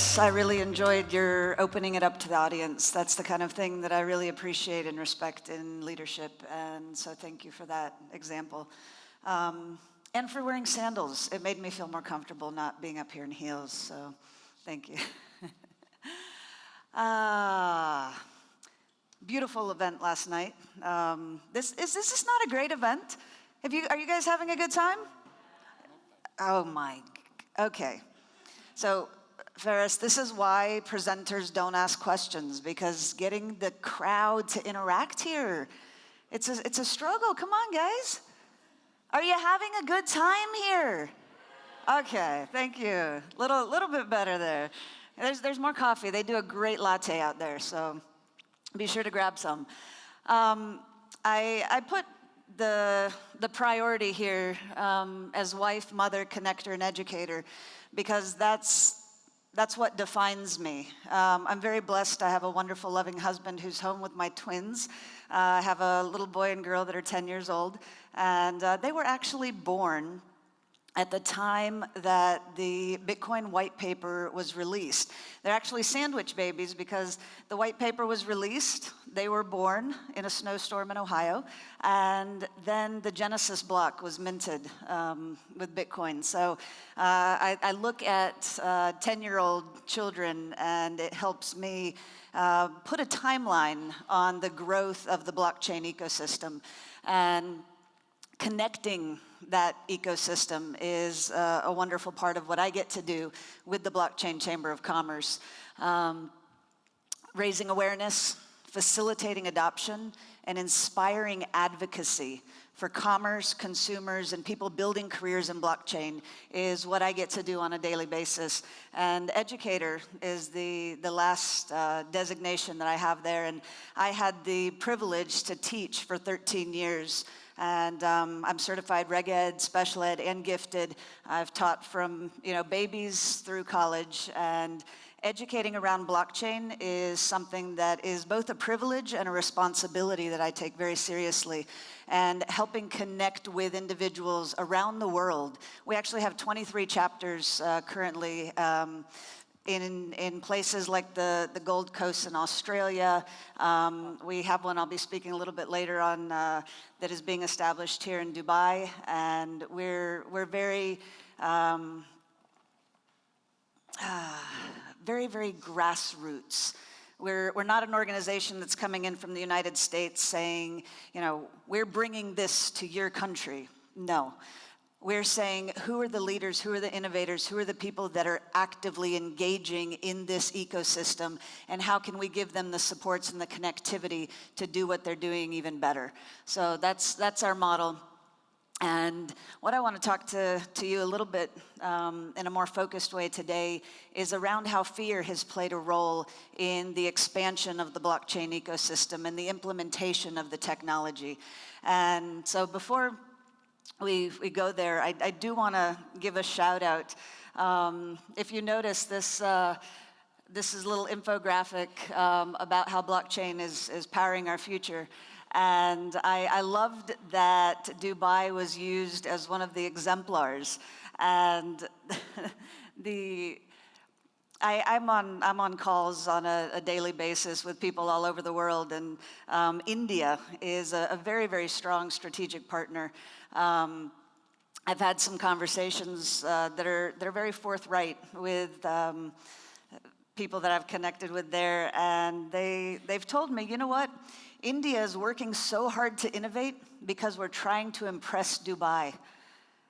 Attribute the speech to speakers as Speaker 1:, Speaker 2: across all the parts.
Speaker 1: Yes, I really enjoyed your opening it up to the audience. That's the kind of thing that I really appreciate and respect in leadership, and so thank you for that example. And for wearing sandals. It made me feel more comfortable not being up here in heels, so thank you. Beautiful event last night. This is not a great event? Are you guys having a good time? Oh my, okay. So, Ferris, this is why presenters don't ask questions, because getting the crowd to interact here, it's a struggle. Come on, guys. Are you having a good time here? Okay, thank you. Little bit better there. There's more coffee. They do a great latte out there, so be sure to grab some. I put the priority here as wife, mother, connector, and educator, because that's what defines me. I'm very blessed. I have a wonderful, loving husband who's home with my twins. I have a little boy and girl that are 10 years old, and they were actually born at the time that the Bitcoin white paper was released. They're actually sandwich babies because the white paper was released, they were born in a snowstorm in Ohio, and then the Genesis block was minted with Bitcoin. So I look at 10-year-old children, and it helps me put a timeline on the growth of the blockchain ecosystem. And connecting that ecosystem is a wonderful part of what I get to do with the Blockchain Chamber of Commerce. Raising awareness, facilitating adoption, and inspiring advocacy for commerce, consumers, and people building careers in blockchain is what I get to do on a daily basis. And educator is the last designation that I have there. And I had the privilege to teach for 13 years. And I'm certified Reg Ed, Special Ed, and Gifted. I've taught from babies through college, and educating around blockchain is something that is both a privilege and a responsibility that I take very seriously. And helping connect with individuals around the world. We actually have 23 chapters currently in places like the Gold Coast in Australia. We have one I'll be speaking a little bit later on that is being established here in Dubai, and we're very very grassroots. We're not an organization that's coming in from the United States saying, we're bringing this to your country. No. We're saying, who are the leaders, who are the innovators, who are the people that are actively engaging in this ecosystem, and how can we give them the supports and the connectivity to do what they're doing even better? So that's our model. And what I want to talk to you a little bit in a more focused way today is around how fear has played a role in the expansion of the blockchain ecosystem and the implementation of the technology. And so before we go there, I do want to give a shout out. If you notice, this is a little infographic about how blockchain is powering our future. And I loved that Dubai was used as one of the exemplars. And I'm on calls on a daily basis with people all over the world, and India is a very, very strong strategic partner. I've had some conversations that are very forthright with people that I've connected with there, and they've told me, you know what? India is working so hard to innovate because we're trying to impress Dubai.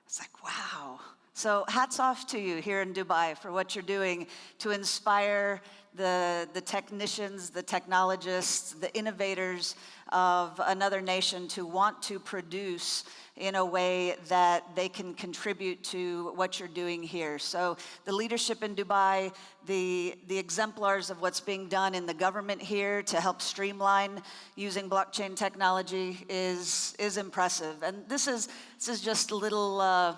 Speaker 1: It's like, wow. So hats off to you here in Dubai for what you're doing to inspire the technicians, the technologists, the innovators of another nation to want to produce in a way that they can contribute to what you're doing here. So the leadership in Dubai, the exemplars of what's being done in the government here to help streamline using blockchain technology is impressive. And this is just a little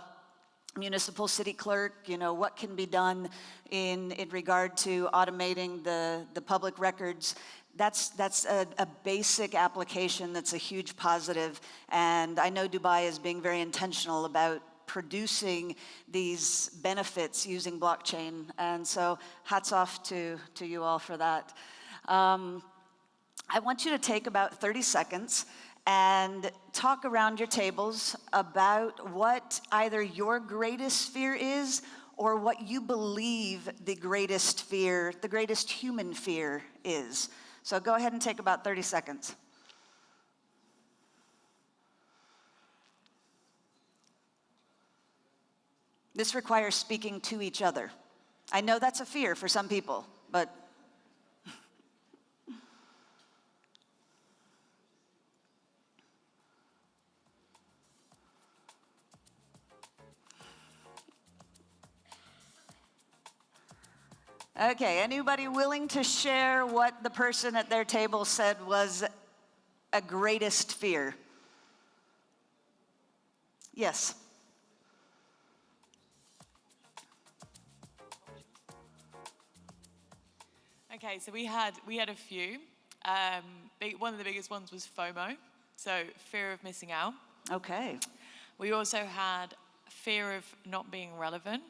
Speaker 1: municipal city clerk, what can be done in regard to automating the public records. That's a basic application that's a huge positive, and I know Dubai is being very intentional about producing these benefits using blockchain. And so hats off to you all for that. I want you to take about 30 seconds and talk around your tables about what either your greatest fear is or what you believe the greatest fear, the greatest human fear is. So go ahead and take about 30 seconds. This requires speaking to each other. I know that's a fear for some people, but okay, anybody willing to share what the person at their table said was a greatest fear? Yes.
Speaker 2: Okay, so we had a few. One of the biggest ones was FOMO, so fear of missing out.
Speaker 1: Okay.
Speaker 2: We also had fear of not being relevant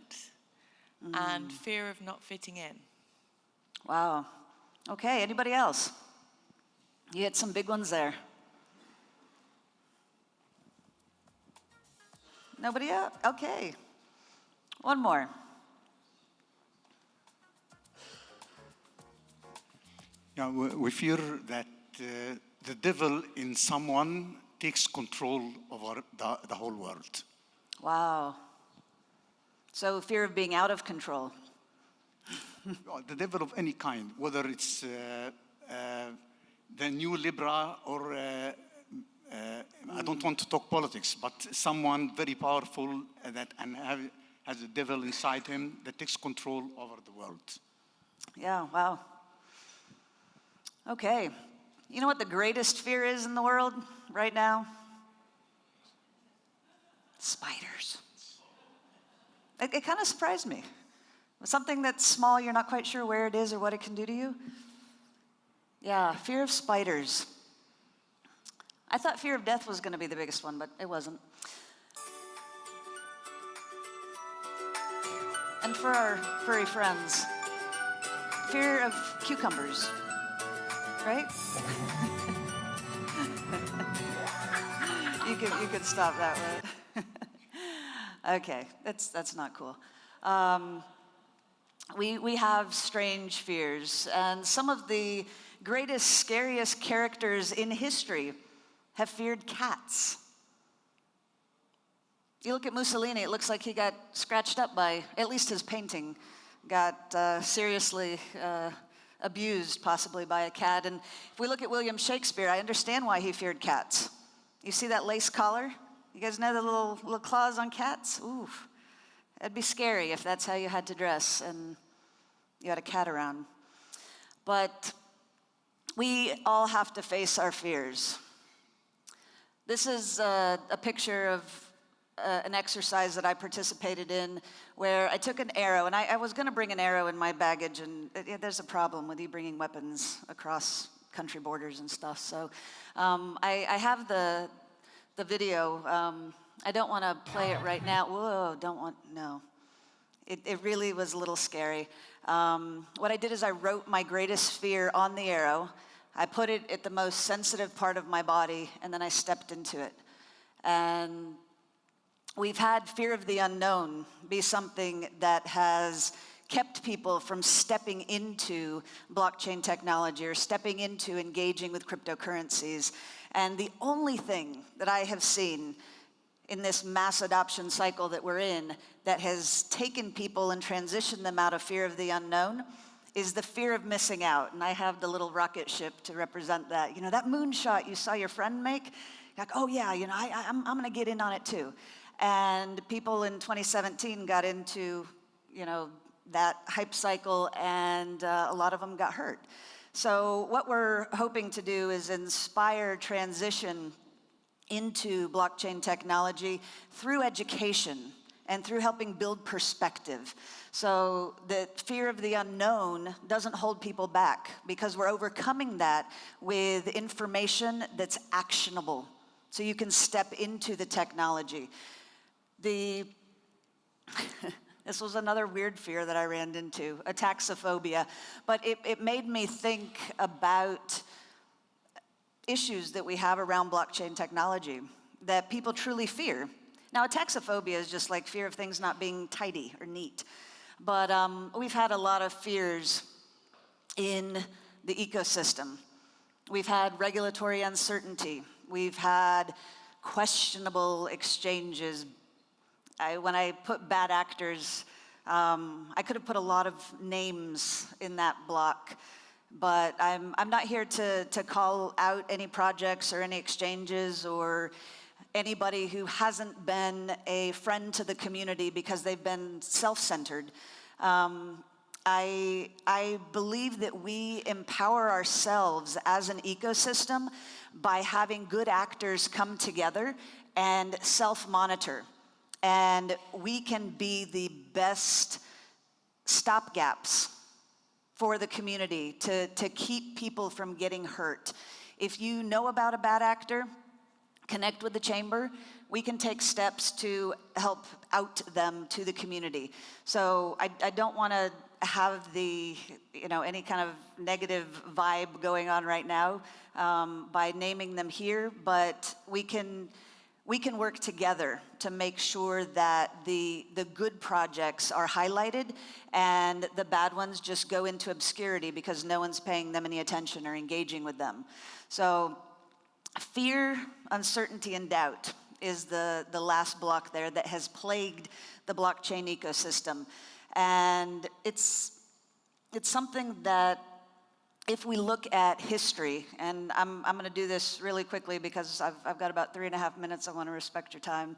Speaker 2: and fear of not fitting in.
Speaker 1: Wow. Okay, anybody else? You had some big ones there. Nobody else? Okay. One more.
Speaker 3: Yeah, we fear that the devil in someone takes control over the whole world.
Speaker 1: Wow. So fear of being out of control.
Speaker 3: The devil of any kind, whether it's the new Libra or I don't want to talk politics, but someone very powerful has a devil inside him that takes control over the world.
Speaker 1: Yeah, wow. Okay. You know what the greatest fear is in the world right now? Spiders. It kind of surprised me. Something that's small, you're not quite sure where it is or what it can do to you. Yeah, fear of spiders. I thought fear of death was going to be the biggest one, but it wasn't. And for our furry friends, fear of cucumbers, right? You could stop that one. Okay, that's not cool. We have strange fears, and some of the greatest, scariest characters in history have feared cats. You look at Mussolini, it looks like he got scratched up by, at least his painting, got seriously abused possibly by a cat. And if we look at William Shakespeare, I understand why he feared cats. You see that lace collar? You guys know the little claws on cats? Ooh, that'd be scary if that's how you had to dress and you had a cat around. But we all have to face our fears. This is a picture of an exercise that I participated in where I took an arrow, and I was going to bring an arrow in my baggage, and there's a problem with you bringing weapons across country borders and stuff. So I have the video. I don't want to play it right now. Whoa, no. It really was a little scary. What I did is I wrote my greatest fear on the arrow. I put it at the most sensitive part of my body, and then I stepped into it. And we've had fear of the unknown be something that has kept people from stepping into blockchain technology or stepping into engaging with cryptocurrencies. And the only thing that I have seen in this mass adoption cycle that we're in that has taken people and transitioned them out of fear of the unknown is the fear of missing out. And I have the little rocket ship to represent that. You know, that moonshot you saw your friend make, you're like, oh yeah, you know, I'm gonna get in on it too. And people in 2017 got into, you know, that hype cycle, and a lot of them got hurt. So what we're hoping to do is inspire transition into blockchain technology through education and through helping build perspective. So the fear of the unknown doesn't hold people back because we're overcoming that with information that's actionable. So you can step into the technology. The this was another weird fear that I ran into, ataxophobia, but it made me think about issues that we have around blockchain technology that people truly fear. Now, ataxophobia is just like fear of things not being tidy or neat, but we've had a lot of fears in the ecosystem. We've had regulatory uncertainty. We've had questionable exchanges. When I put bad actors, I could have put a lot of names in that block, but I'm not here to call out any projects or any exchanges or anybody who hasn't been a friend to the community because they've been self-centered. I believe that we empower ourselves as an ecosystem by having good actors come together and self-monitor. And we can be the best stopgaps for the community to keep people from getting hurt. If you know about a bad actor, connect with the chamber. We can take steps to help out them to the community. So I don't want to have the, any kind of negative vibe going on right now by naming them here, but we can work together to make sure that the good projects are highlighted and the bad ones just go into obscurity because no one's paying them any attention or engaging with them. So fear, uncertainty, and doubt is the last block there that has plagued the blockchain ecosystem. And it's something that if we look at history, and I'm going to do this really quickly because I've got about 3.5 minutes. I want to respect your time.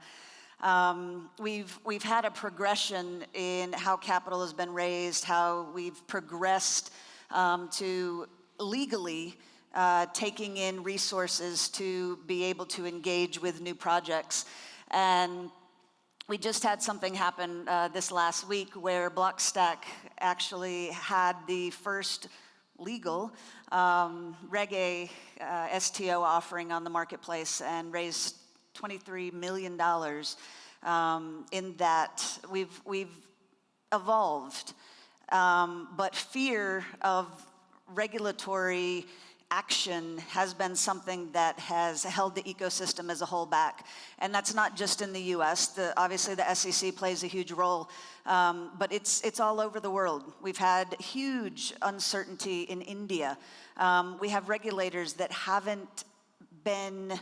Speaker 1: We've had a progression in how capital has been raised, how we've progressed to legally taking in resources to be able to engage with new projects. And we just had something happen this last week where Blockstack actually had the first legal Reg A STO offering on the marketplace and raised $23 million in that. We've evolved, but fear of regulatory action has been something that has held the ecosystem as a whole back. And that's not just in the US. Obviously the SEC plays a huge role, but it's all over the world. We've had huge uncertainty in India. We have regulators that haven't been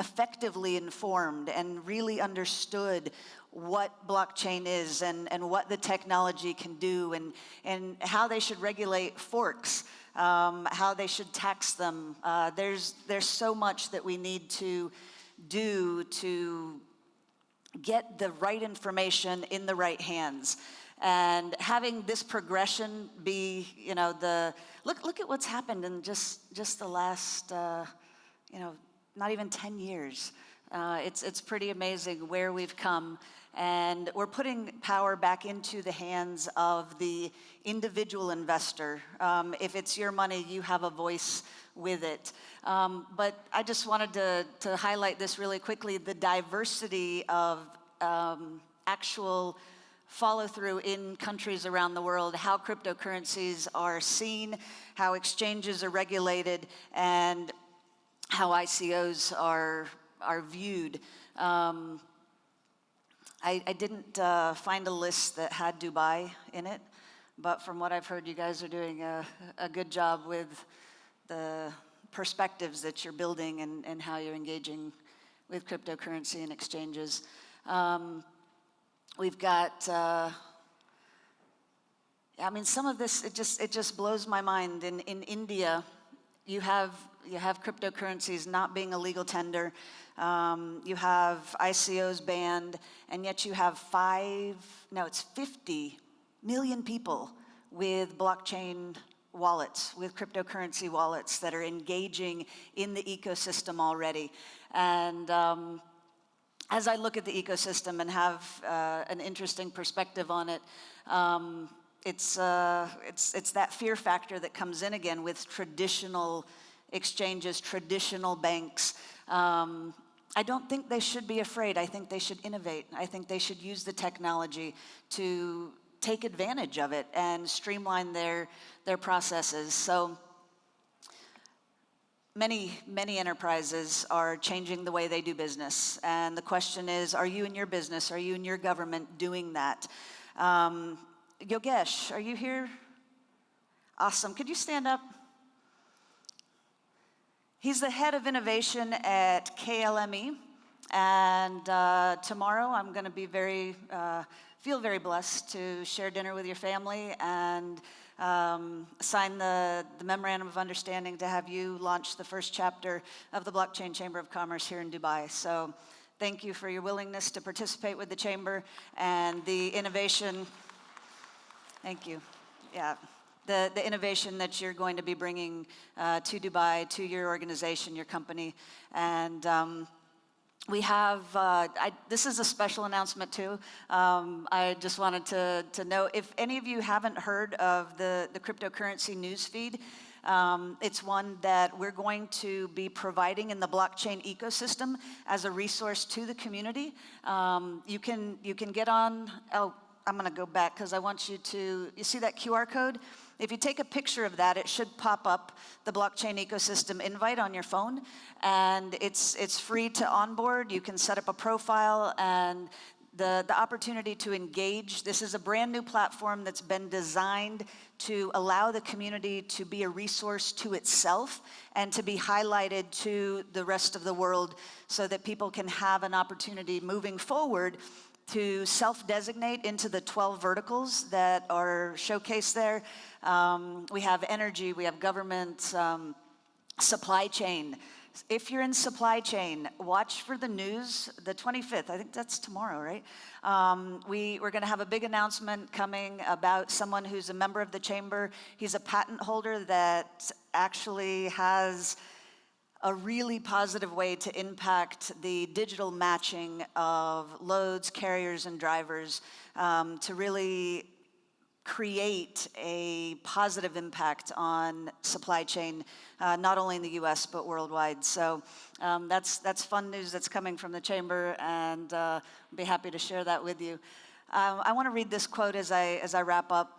Speaker 1: effectively informed and really understood what blockchain is and what the technology can do and how they should regulate forks. How they should tax them. There's so much that we need to do to get the right information in the right hands. And having this progression be, look at what's happened in just the last, not even 10 years. It's pretty amazing where we've come. And we're putting power back into the hands of the individual investor. If it's your money, you have a voice with it. But I just wanted to highlight this really quickly, the diversity of actual follow-through in countries around the world, how cryptocurrencies are seen, how exchanges are regulated, and how ICOs are viewed. I didn't find a list that had Dubai in it, but from what I've heard, you guys are doing a good job with the perspectives that you're building and how you're engaging with cryptocurrency and exchanges. We've got, some of this, it just blows my mind. In India, you have cryptocurrencies not being a legal tender. You have ICOs banned, and yet you have 50 million people with blockchain wallets, with cryptocurrency wallets that are engaging in the ecosystem already. And as I look at the ecosystem and have an interesting perspective on it, it's that fear factor that comes in again with traditional exchanges, traditional banks. I don't think they should be afraid. I think they should innovate. I think they should use the technology to take advantage of it and streamline their processes. So many enterprises are changing the way they do business. And the question is, are you in your business, are you in your government doing that? Yogesh, are you here? Awesome. Could you stand up? He's the head of innovation at KLME, and tomorrow I'm going to be feel very blessed to share dinner with your family and sign the memorandum of understanding to have you launch the first chapter of the Blockchain Chamber of Commerce here in Dubai. So thank you for your willingness to participate with the chamber and the innovation. Thank you. Yeah. The innovation that you're going to be bringing to Dubai, to your organization, your company. And we have, this is a special announcement too. I just wanted to know, if any of you haven't heard of the cryptocurrency newsfeed, it's one that we're going to be providing in the blockchain ecosystem as a resource to the community. You can get on, I'm going to go back because I want you see that QR code? If you take a picture of that, it should pop up the blockchain ecosystem invite on your phone, and it's free to onboard. You can set up a profile, and the opportunity to engage. This is a brand new platform that's been designed to allow the community to be a resource to itself and to be highlighted to the rest of the world so that people can have an opportunity moving forward to self-designate into the 12 verticals that are showcased there. We have energy, we have government, supply chain. If you're in supply chain, watch for the news, the 25th, I think that's tomorrow, right? We're gonna have a big announcement coming about someone who's a member of the chamber. He's a patent holder that actually has a really positive way to impact the digital matching of loads, carriers, and drivers to really create a positive impact on supply chain, not only in the US, but worldwide. So that's fun news that's coming from the chamber, and I'll be happy to share that with you. I wanna read this quote as I wrap up,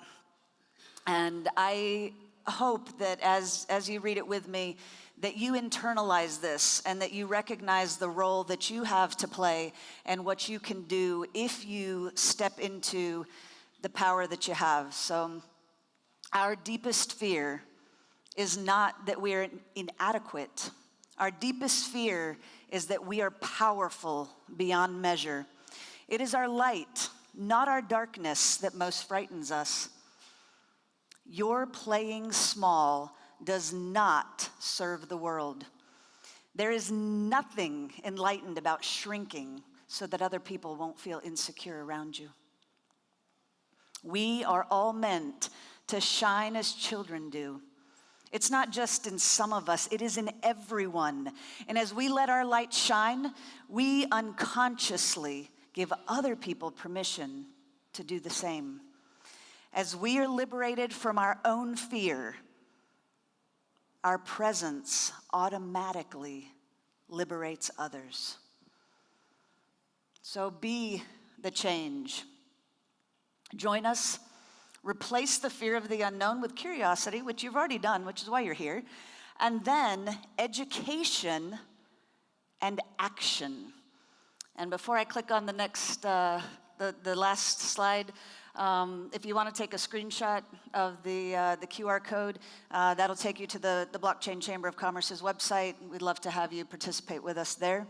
Speaker 1: and I hope that as you read it with me, that you internalize this and that you recognize the role that you have to play and what you can do if you step into the power that you have. So our deepest fear is not that we are inadequate. Our deepest fear is that we are powerful beyond measure. It is our light, not our darkness, that most frightens us. Your playing small does not serve the world. There is nothing enlightened about shrinking so that other people won't feel insecure around you. We are all meant to shine as children do. It's not just in some of us, it is in everyone. And as we let our light shine, we unconsciously give other people permission to do the same. As we are liberated from our own fear, our presence automatically liberates others. So be the change. Join us. Replace the fear of the unknown with curiosity, which you've already done, which is why you're here. And then education and action. And before I click on the next, the last slide, if you want to take a screenshot of the QR code, that'll take you to the Blockchain Chamber of Commerce's website. We'd love to have you participate with us there.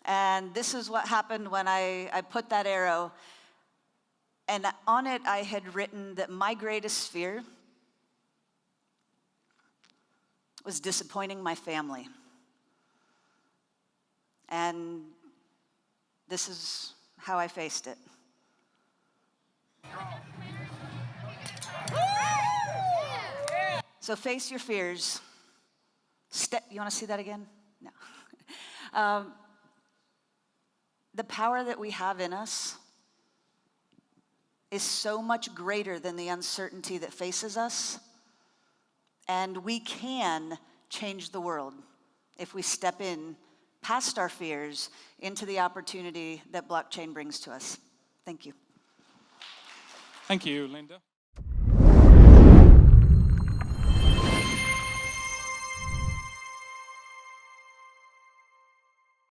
Speaker 1: And this is what happened when I put that arrow. And on it, I had written that my greatest fear was disappointing my family. And this is how I faced it. So face your fears. You want to see that again? No. The power that we have in us is so much greater than the uncertainty that faces us, and we can change the world if we step in past our fears into the opportunity that blockchain brings to us. Thank you.
Speaker 4: Thank you, Linda.